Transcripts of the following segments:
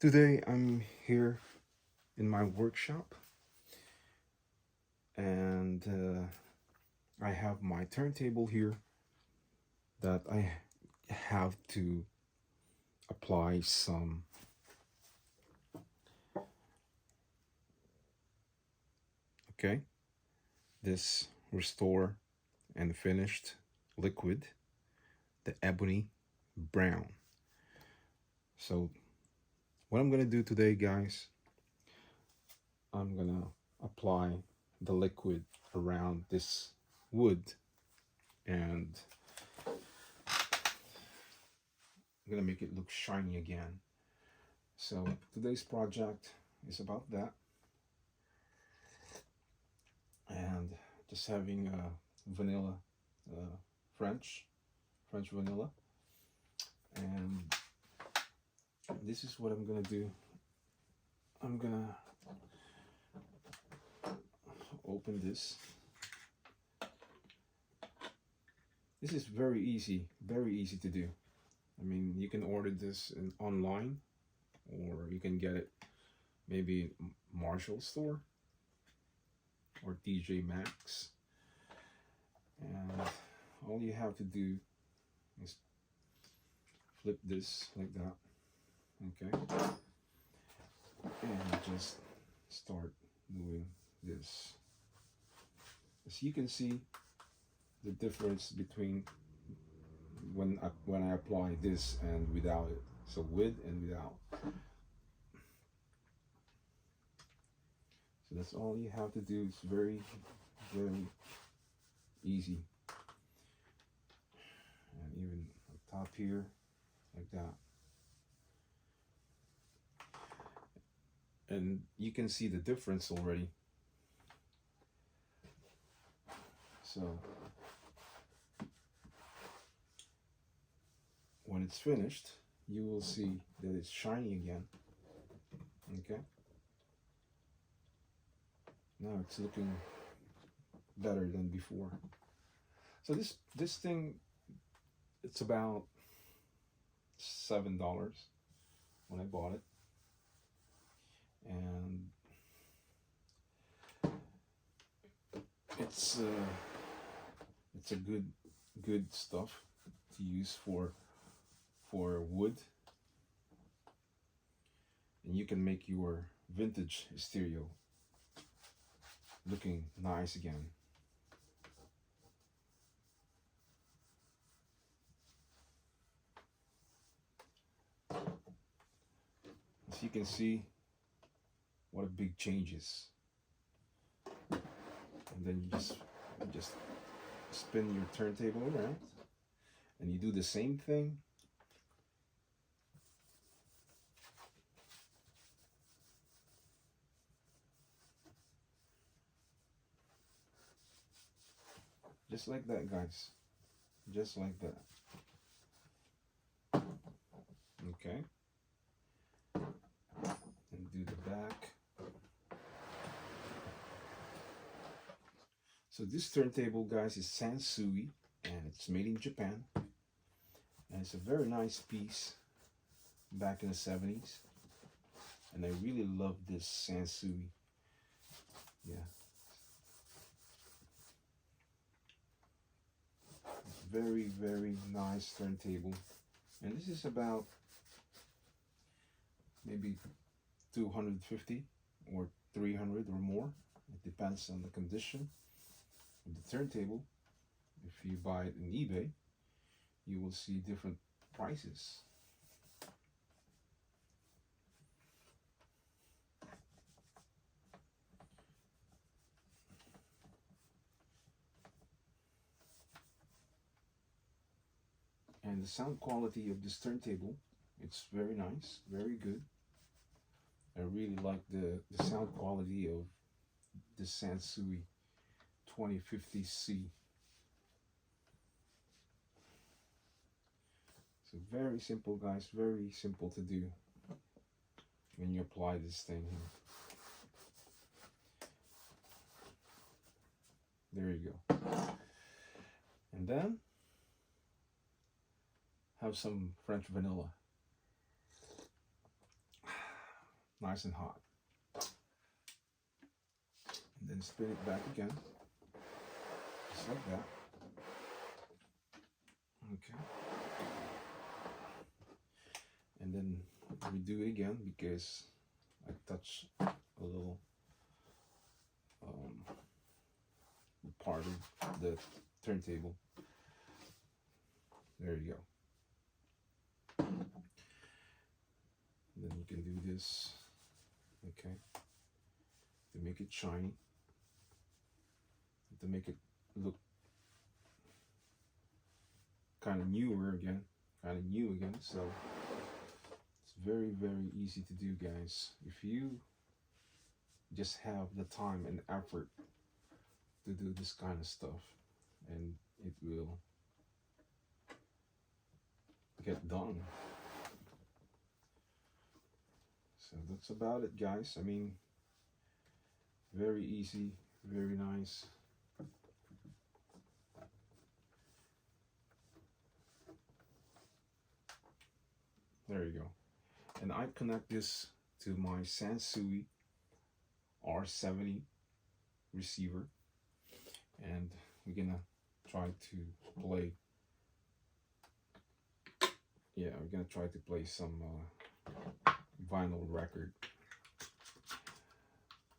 Today I'm here in my workshop and I have my turntable here that I have to apply some okay this restore and finished liquid, the ebony brown. So what I'm gonna do today, guys, I'm gonna apply the liquid around this wood, and I'm gonna make it look shiny again. So today's project is about that, and just having vanilla, uh, French French vanilla, and this is what I'm gonna do. I'm gonna open this. This is very easy to do. I mean, you can order this online, or you can get it maybe Marshall store or DJ Maxx. And all you have to do is flip this like that, okay? And just start moving this. As you can see, the difference between when I apply this and without it. So with and without. So that's all you have to do. It's very easy. And even up top here, like that. And you can see the difference already. So when it's finished, you will see that it's shiny again. Okay. Now it's looking better than before. So this thing, it's about $7 when I bought it, and it's a good stuff to use for wood, and you can make your vintage stereo looking nice again. As you can see, what a big changes. And then you just spin your turntable around, and you do the same thing. Just like that, guys. Just like that. Okay. And do the back. So this turntable, guys, is Sansui, and it's made in Japan. And it's a very nice piece back in the 70s. And I really love this Sansui. Yeah. Very nice turntable. And this is about maybe 250 or 300 or more. It depends on the condition of the turntable. If you buy it in eBay, you will see different prices. And the sound quality of this turntable, it's very nice, very good. I really like the sound quality of the Sansui 2050C. So very simple, guys, very simple to do when you apply this thing here. There you go. And then have some French vanilla. nice and hot. And then spin it back again, just like that. Okay. And then we do it again because I touched a little part of the turntable. There you go. And then you can do this, okay, to make it shiny, to make it look kind of new again. So it's very, very easy to do, guys. If you just have the time and effort to do this kind of stuff, and it will get done. So that's about it, guys. I mean, very easy, very nice. There you go. And I connect this to my Sansui R70 receiver, and we're gonna try to play. Yeah, we're gonna try to play some vinyl record.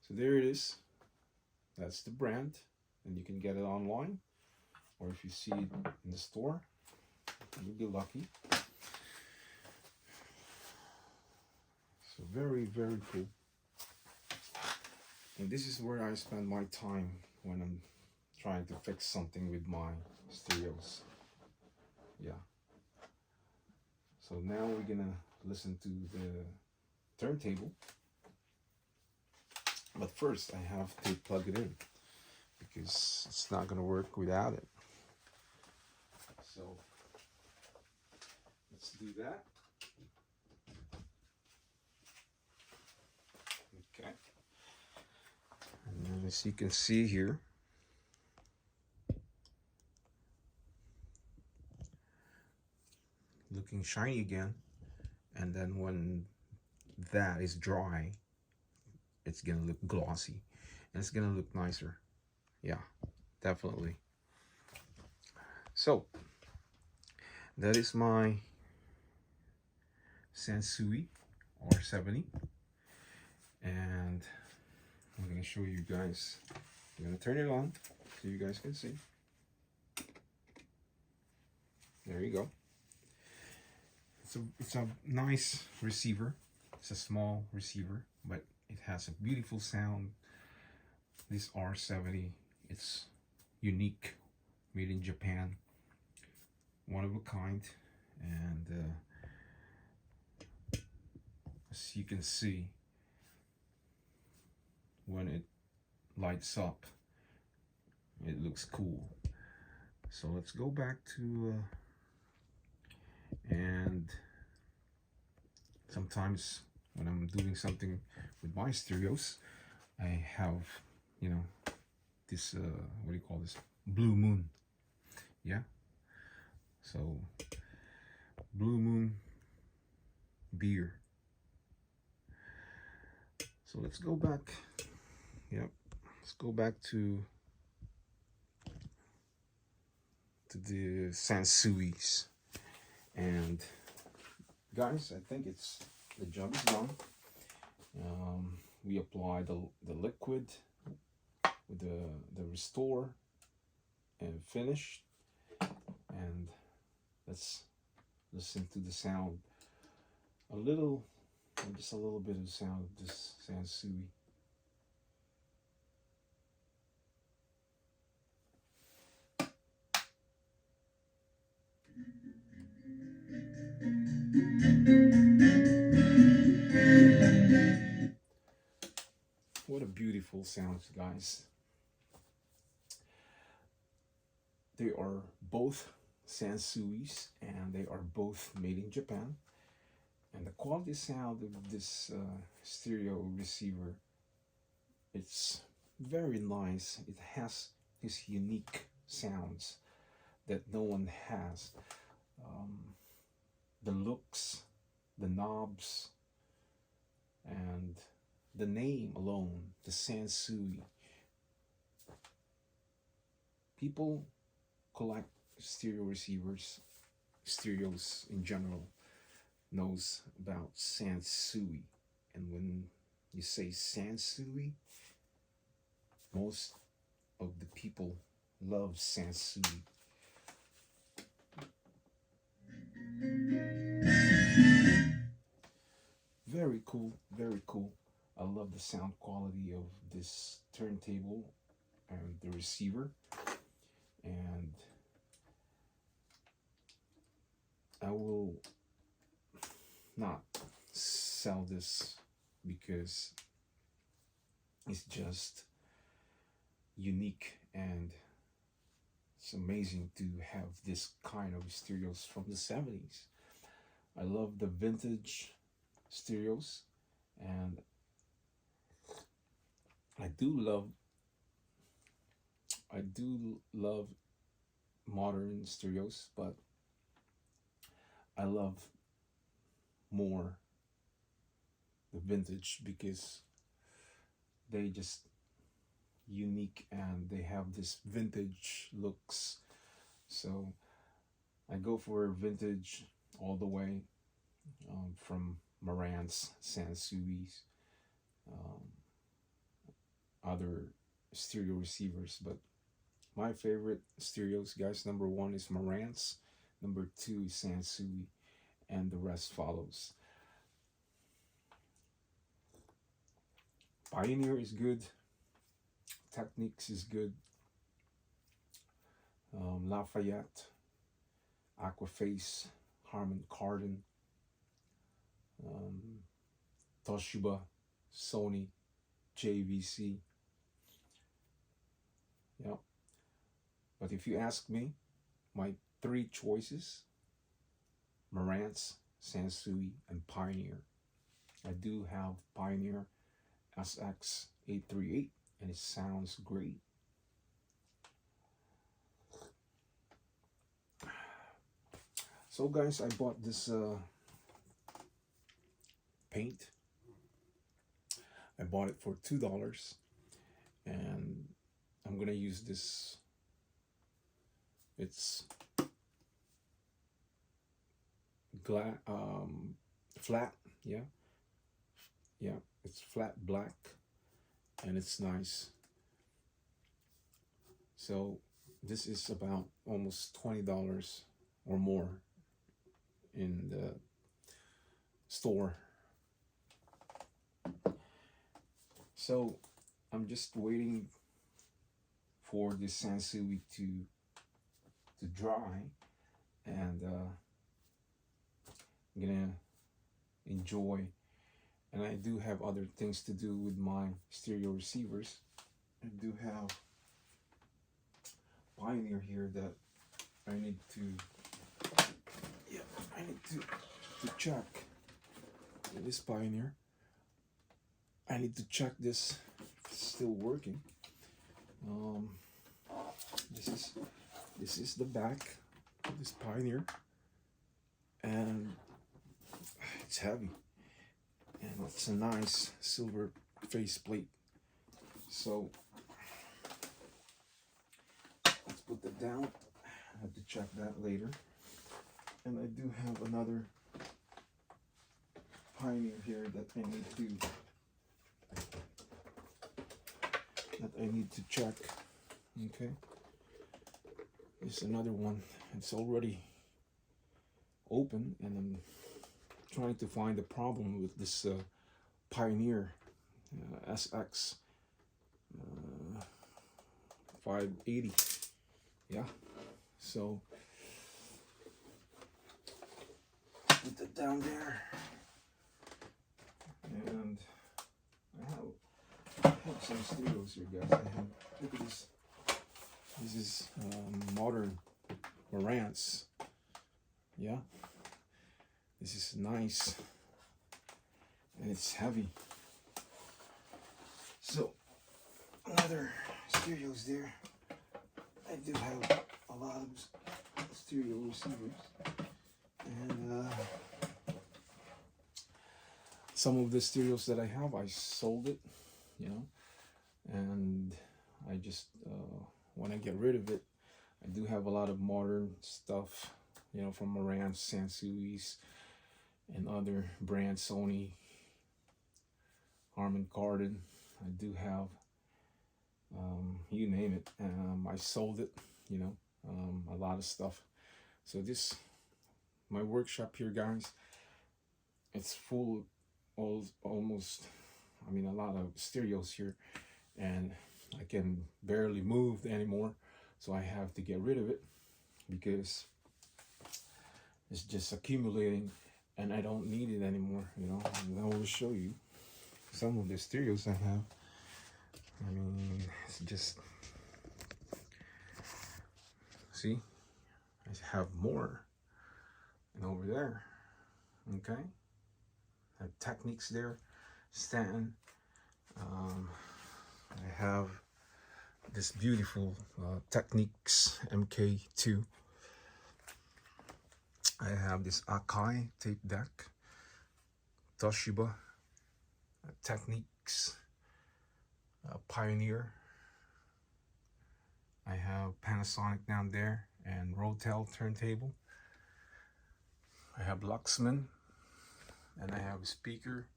So there it is. That's the brand, and you can get it online, or if you see it in the store, you'll be lucky. So very, very cool. And this is where I spend my time when I'm trying to fix something with my stereos. Yeah. So now we're gonna listen to the turntable. But first I have to plug it in because it's not gonna work without it. So let's do that. Okay. And then as you can see here, looking shiny again. And then when that is dry, it's gonna look glossy and it's gonna look nicer. Yeah, definitely. So that is my Sansui R70, and I'm gonna show you guys. I'm gonna turn it on so you guys can see. There you go. It's a nice receiver. It's a small receiver, but it has a beautiful sound. This R70, it's unique, made in Japan, one of a kind, and as you can see, when it lights up, it looks cool. So let's go back to and sometimes when I'm doing something with my stereos, I have, you know, this what do you call this, blue moon. Yeah, so blue moon beer. So let's go back. Yep, let's go back to the Sansuis. And guys, I think the job is done. We apply the liquid with the restore and finish, and let's listen to the sound just a little bit of the sound of this Sansui. What a beautiful sound, guys. They are both Sansuis, and they are both made in Japan. And the quality sound of this stereo receiver, it's very nice. It has these unique sounds that no one has. The looks, the knobs, And the name alone, the Sansui, people collect stereo receivers, stereos in general, knows about Sansui. And when you say Sansui, most of the people love Sansui. Very cool, very cool. I love the sound quality of this turntable and the receiver. And I will not sell this because it's just unique, and it's amazing to have this kind of stereos from the 70s. I love the vintage stereos, and I do love I do love modern stereos, but I love more the vintage because they just unique and they have this vintage looks. So I go for vintage all the way, from Marantz, Sansui's, um, other stereo receivers. But my favorite stereos, guys, number one is Marantz, number two is Sansui, and the rest follows. Pioneer is good, Technics is good, Lafayette, Aquaface, Harman Kardon, um, Toshiba, Sony, JVC. Yeah. But if you ask me, my three choices: Marantz, Sansui, and Pioneer. I do have Pioneer SX838, and it sounds great. So guys, I bought this paint. I bought it for $2, and I'm gonna use this. It's flat, yeah, it's flat black, and it's nice. So this is about almost $20 or more in the store. So I'm just waiting for this Sansui to dry, and I'm gonna enjoy. And I do have other things to do with my stereo receivers. I do have Pioneer here that I need to check. This Pioneer, I need to check this if it's still working. This is the back of this Pioneer, and it's heavy, and it's a nice silver face plate. So let's put that down. I have to check that later. And I do have another Pioneer here that I need to check. Okay, there's another one. It's already open, and I'm trying to find the problem with this Pioneer SX 580. Yeah, so put that down there, and I have some stereos here, guys. Look at this. This is modern Marantz. Yeah, this is nice, and it's heavy. So another stereos there. I do have a lot of stereo receivers, and some of the stereos that I have, I sold it, you know, and I just when I get rid of it, I do have a lot of modern stuff, you know, from Moran, Sansui's, and other brands, Sony, Harman Kardon. I do have, you name it. I sold it, you know, a lot of stuff. So this, my workshop here, guys, it's full, almost, I mean, a lot of stereos here, and I can barely move anymore. So I have to get rid of it because it's just accumulating and I don't need it anymore, you know. And I will show you some of the stereos I have. I mean, it's just, see, I have more. And over there, okay, I have Techniques there, Stanton. I have this beautiful Techniques MK2. I have this Akai tape deck, Toshiba Techniques Pioneer. I have Panasonic down there and Rotel turntable. I have Luxman, and I have a speaker.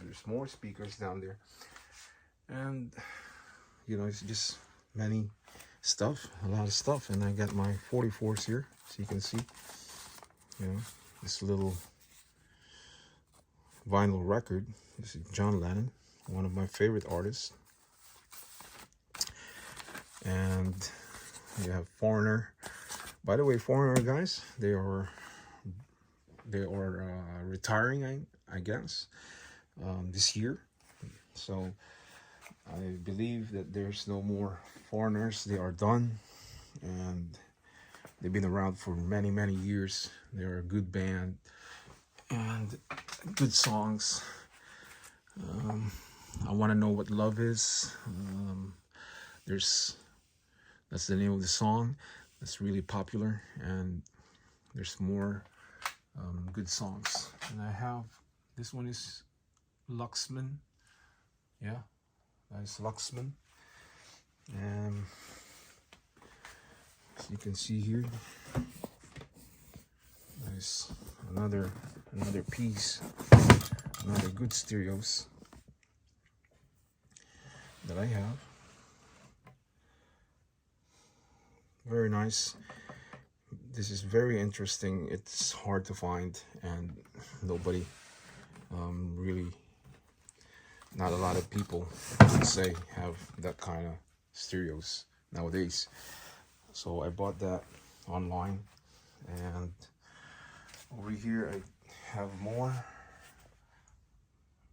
There's more speakers down there, and you know, it's just many stuff, a lot of stuff. And I got my 44s here, so you can see, you know, this little vinyl record. This is John Lennon, one of my favorite artists. And you have Foreigner. By the way, Foreigner, guys, they are retiring, I guess, this year. So I believe that there's no more Foreigners. They are done, and they've been around for many, many years. They're a good band and good songs. I Want to Know What Love Is. That's the name of the song. That's really popular, and there's more good songs. And I have, this one is Luxman. Yeah, that's Luxman. And as you can see here, there's another piece, another good stereos that I have. Very nice. This is very interesting. It's hard to find, and nobody really, not a lot of people, I should say, have that kind of stereos nowadays. So I bought that online, and over here I have more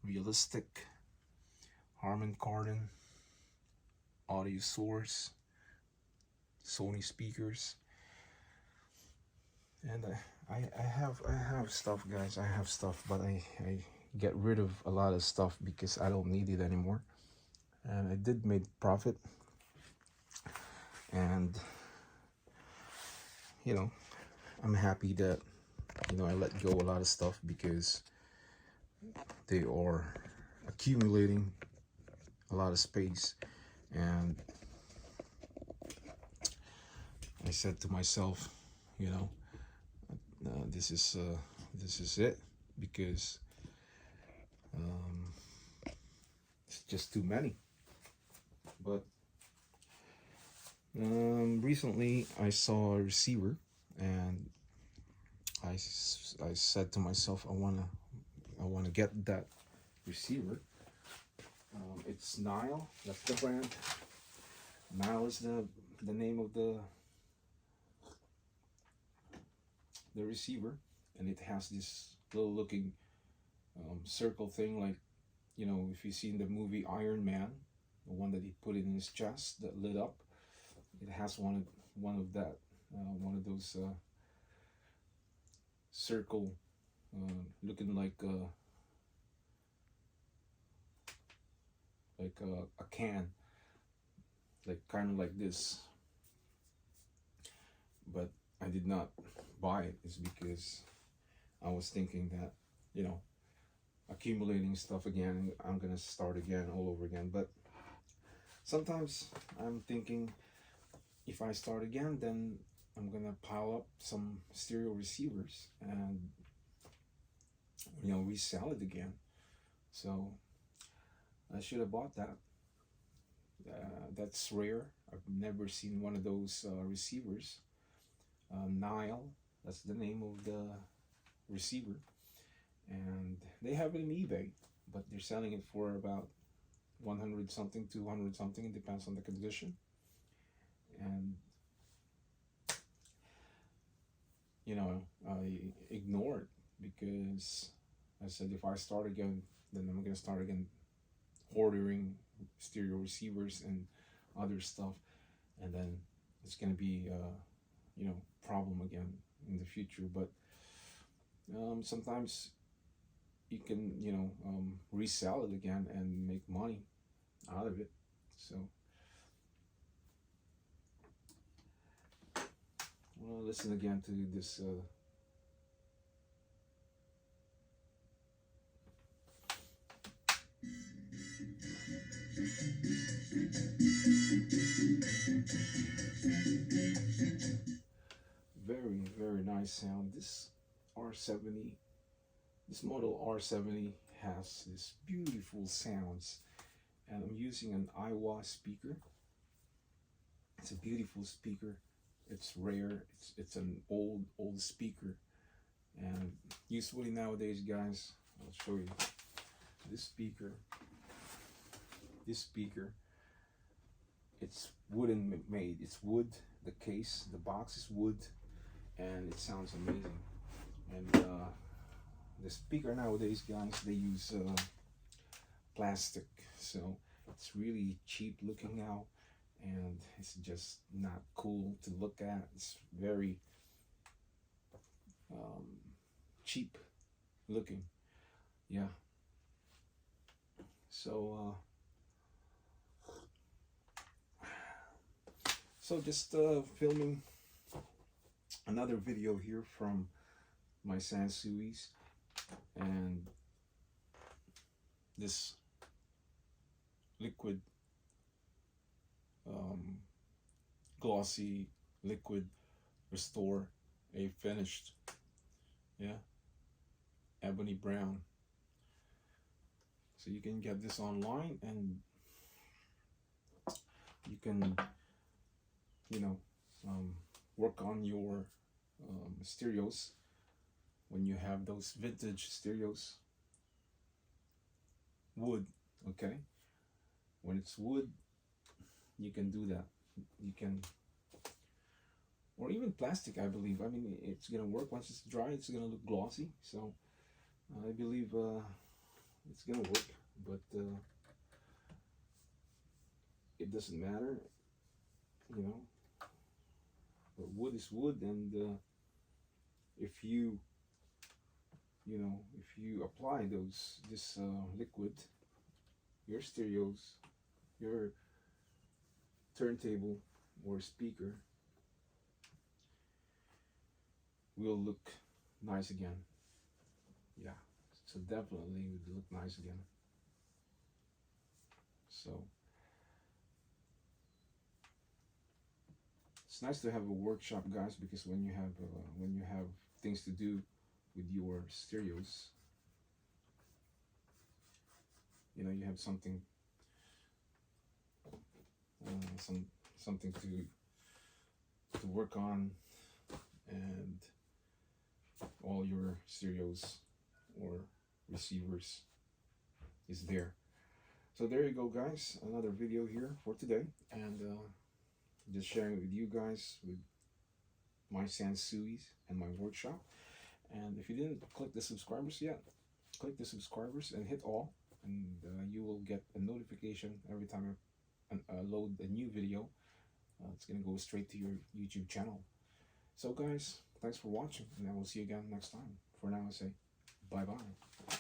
realistic Harman Kardon audio source, Sony speakers. And I have stuff, guys. I have stuff, but I get rid of a lot of stuff because I don't need it anymore. And I did make profit, and you know, I'm happy that, you know, I let go a lot of stuff because they are accumulating a lot of space. And I said to myself, you know, this is it, because it's just too many. But recently I saw a receiver, and I said to myself, I wanna get that receiver. It's Nile. That's the brand. Nile is the name of the receiver, and it has this little looking circle thing, like, you know, if you've seen the movie Iron Man, the one that he put in his chest that lit up. It has one of those circle looking like a can, like kind of like this. But I did not buy it, is because I was thinking that, you know, accumulating stuff again, and I'm gonna start again all over again. But sometimes I'm thinking, if I start again, then I'm gonna pile up some stereo receivers and, you know, resell it again. So I should have bought that. That's rare. I've never seen one of those receivers. Nile, that's the name of the receiver, and they have it in eBay, but they're selling it for about 100 something, 200 something. It depends on the condition. And you know, I ignore it because I said, if I start again, then I'm gonna start again ordering stereo receivers and other stuff, and then it's gonna be you know, problem again in the future. But sometimes you can, you know, resell it again and make money out of it. So well, listen again to this very, very nice sound. This R70, this model R70 has this beautiful sounds, and I'm using an Iowa speaker. It's a beautiful speaker. It's rare. It's an old speaker, and usually nowadays, guys, I'll show you this speaker. This speaker, it's wooden made. It's wood. The case, the box is wood, and it sounds amazing. And the speaker nowadays, guys, they use plastic, so it's really cheap looking now, and it's just not cool to look at. It's very cheap looking, yeah. So just filming another video here from my Sansuis, and this liquid glossy liquid restore, a finished, yeah, ebony brown. So you can get this online, and you can, you know, work on your stereos when you have those vintage stereos. Wood, okay? When it's wood, you can do that. You can, or even plastic, I believe. I mean, it's gonna work. Once it's dry, it's gonna look glossy. So I believe it's gonna work, but it doesn't matter, you know. But wood is wood, and if you, you know, if you apply this liquid, your stereos, your turntable or speaker will look nice again. Yeah, so definitely it would look nice again. So it's nice to have a workshop, guys, because when you have things to do with your stereos, you know, you have something something to work on, and all your stereos or receivers is there. So there you go, guys, another video here for today, and just sharing it with you guys with my Sansuis and my workshop. And if you didn't click the subscribers yet, click the subscribers and hit all, and you will get a notification every time I load a new video. It's gonna go straight to your YouTube channel. So guys, thanks for watching, and I will see you again next time. For now, I say bye bye.